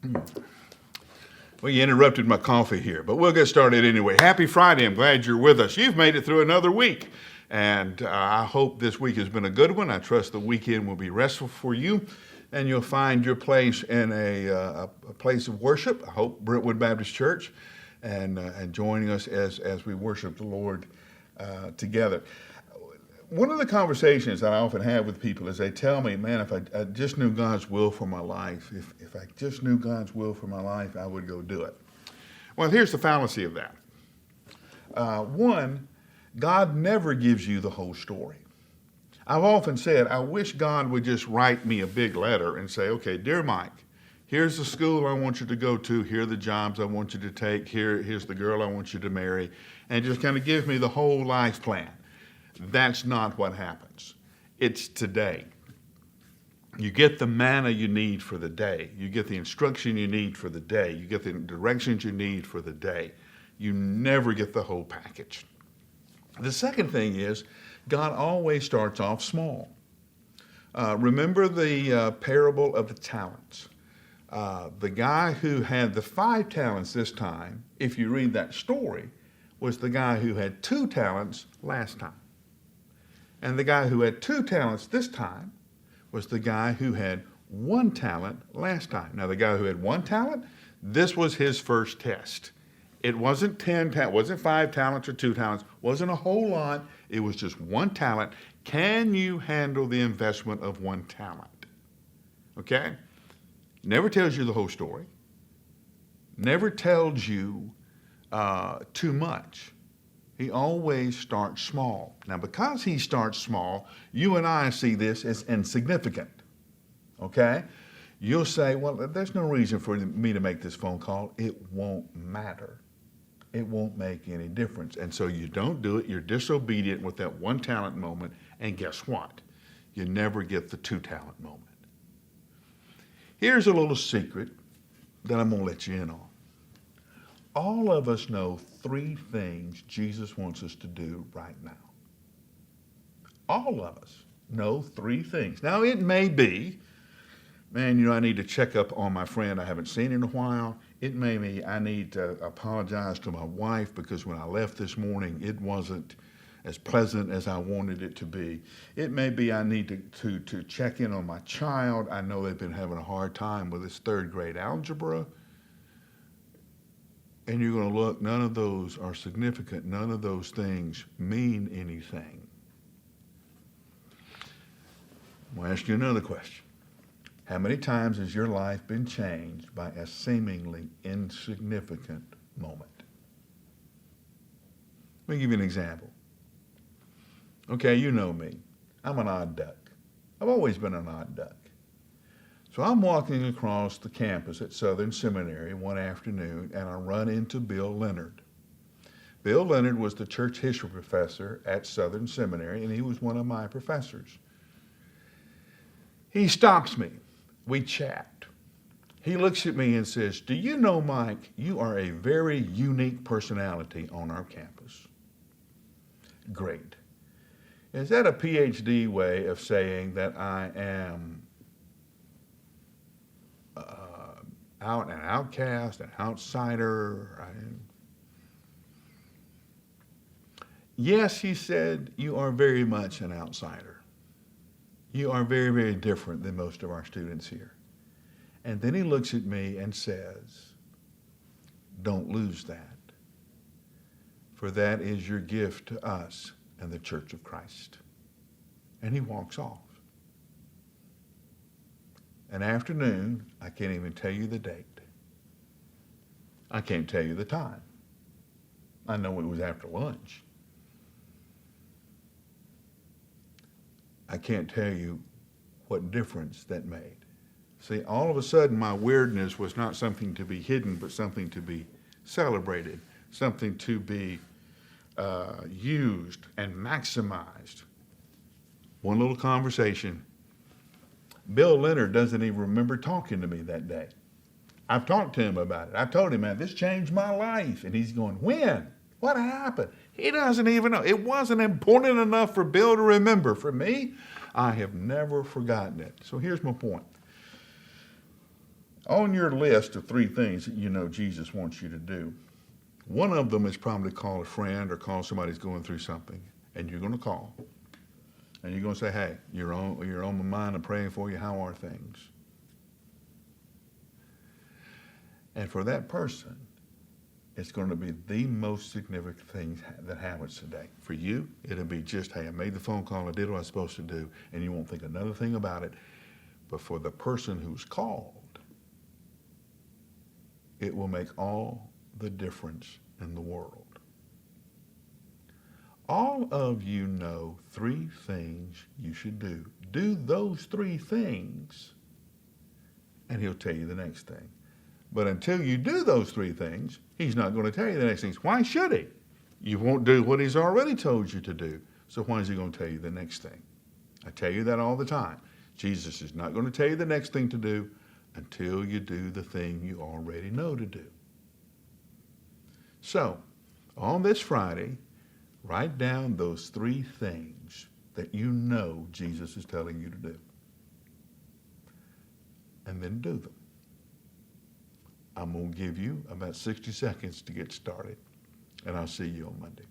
Well, you interrupted my coffee here, but we'll get started anyway. Happy Friday. I'm glad you're with us. You've made it through another week, and I hope this week has been a good one. I trust the weekend will be restful for you, and you'll find your place in a place of worship. I hope Brentwood Baptist Church, and joining us as we worship the Lord together. One of the conversations that I often have with people is they tell me, man, if I just knew God's will for my life, if I just knew God's will for my life, I would go do it. Well, here's the fallacy of that. One, God never gives you the whole story. I've often said, I wish God would just write me a big letter and say, okay, dear Mike, here's the school I want you to go to, here are the jobs I want you to take, here's the girl I want you to marry, and just kind of give me the whole life plan. That's not what happens. It's today. You get the manna you need for the day. You get the instruction you need for the day. You get the directions you need for the day. You never get the whole package. The second thing is, God always starts off small. Remember the parable of the talents. The guy who had the 5 talents this time, if you read that story, was the guy who had 2 talents last time. And the guy who had 2 talents this time was the guy who had 1 talent last time. Now, the guy who had 1 talent, this was his first test. It wasn't 10, wasn't 5 talents or 2 talents, wasn't a whole lot. It was just 1 talent. Can you handle the investment of 1 talent? Okay? Never tells you the whole story. Never tells you too much. He always starts small. Now, because he starts small, you and I see this as insignificant, okay? You'll say, well, there's no reason for me to make this phone call. It won't matter. It won't make any difference. And so you don't do it. You're disobedient with that 1 talent moment. And guess what? You never get the 2 talent moment. Here's a little secret that I'm going to let you in on. All of us know 3 things Jesus wants us to do right now. All of us know 3 things. Now, it may be, man, I need to check up on my friend I haven't seen in a while. It may be I need to apologize to my wife because when I left this morning, it wasn't as pleasant as I wanted it to be. It may be I need to check in on my child. I know they've been having a hard time with this 3rd grade algebra. And you're going to look, none of those are significant. None of those things mean anything. I'm going to ask you another question. How many times has your life been changed by a seemingly insignificant moment? Let me give you an example. Okay, you know me. I'm an odd duck. I've always been an odd duck. So I'm walking across the campus at Southern Seminary one afternoon, and I run into Bill Leonard. Bill Leonard was the church history professor at Southern Seminary, and he was one of my professors. He stops me. We chat. He looks at me and says, do you know, Mike, you are a very unique personality on our campus. Great. Is that a PhD way of saying that I am an outcast, an outsider? Yes, he said, you are very much an outsider. You are very, very different than most of our students here. And then he looks at me and says, don't lose that, for that is your gift to us and the Church of Christ. And he walks off. An afternoon, I can't even tell you the date. I can't tell you the time. I know it was after lunch. I can't tell you what difference that made. See, all of a sudden my weirdness was not something to be hidden, but something to be celebrated, something to be used and maximized. One little conversation. Bill Leonard doesn't even remember talking to me that day. I've talked to him about it. I told him, man, this changed my life. And he's going, when? What happened? He doesn't even know. It wasn't important enough for Bill to remember. For me, I have never forgotten it. So here's my point. On your list of 3 things that you know Jesus wants you to do, one of them is probably call a friend or call somebody who's going through something, and you're going to call. And you're going to say, hey, you're on my mind, I'm praying for you, how are things? And for that person, it's going to be the most significant thing that happens today. For you, it'll be just, hey, I made the phone call, I did what I was supposed to do, and you won't think another thing about it. But for the person who's called, it will make all the difference in the world. All of you know 3 things you should do. Do those 3 things, and he'll tell you the next thing. But until you do those 3 things, he's not going to tell you the next things. Why should he? You won't do what he's already told you to do. So why is he going to tell you the next thing? I tell you that all the time. Jesus is not going to tell you the next thing to do until you do the thing you already know to do. So, on this Friday, write down those 3 things that you know Jesus is telling you to do. And then do them. I'm going to give you about 60 seconds to get started. And I'll see you on Monday.